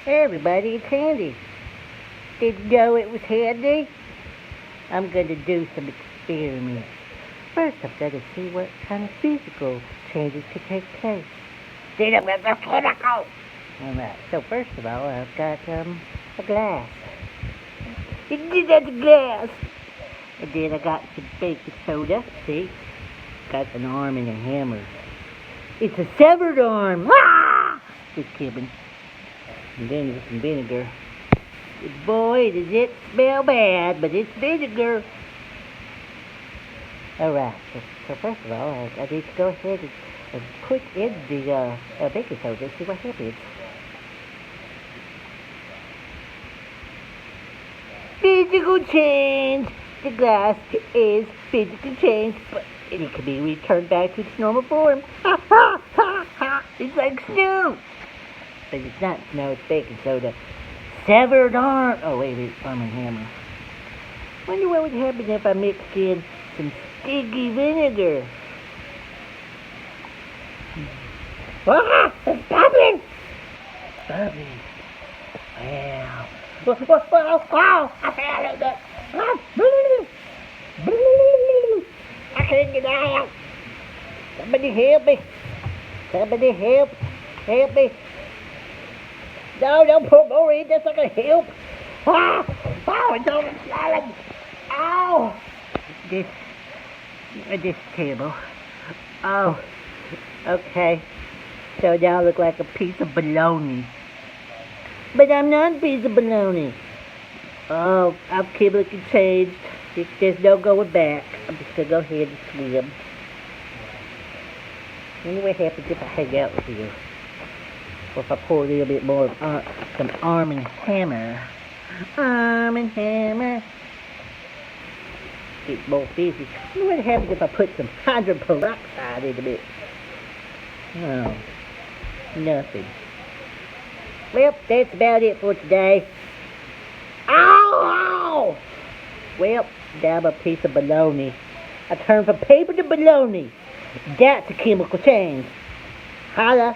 Hey everybody, it's Handy. Did you know it was handy? I'm going to do some experiments. First, I've got to see what kind of physical changes could take place. Then I'm going to do chemical. Alright, so first of all, I've got a glass. That's a glass. And then I got some baking soda. See? Got an arm and a hammer. It's a severed arm. Ah! Just kidding. And then there's some vinegar. Boy, does it smell bad, but it's vinegar. Alright, so first of all, I need to go ahead and put in the baking soda and see what happens. Physical change! The glass is physically changed, but it can be returned back to its normal form. Ha ha ha ha! It's like snow! But it's not snow, it's baking soda. Severed arm. Oh, wait, arm and hammer. Wonder what would happen if I mixed in some sticky vinegar. Ah! It's bubbling! Bubbling. Wow. Wow! I fell in it. I can't get out. Somebody help me. Somebody help. Help me. No, don't put more in. That's not going to help. Ah! Oh, it's overflowing. Ow! This table. Oh, okay. So now I look like a piece of bologna. But I'm not a piece of bologna. Oh, I'm chemically changed. There's no going back. I'm just going to go ahead and swim. Wonder what happens if I hang out with you. Or if I pour a little bit more of some arm and hammer. Arm and hammer. It's more fizzy. I wonder what happens if I put some hydrogen peroxide in a bit. Oh, nothing. Well, that's about it for today. Ow! Ow! Well, now I'm a piece of bologna. I turned from paper to bologna. That's a chemical change. Holla.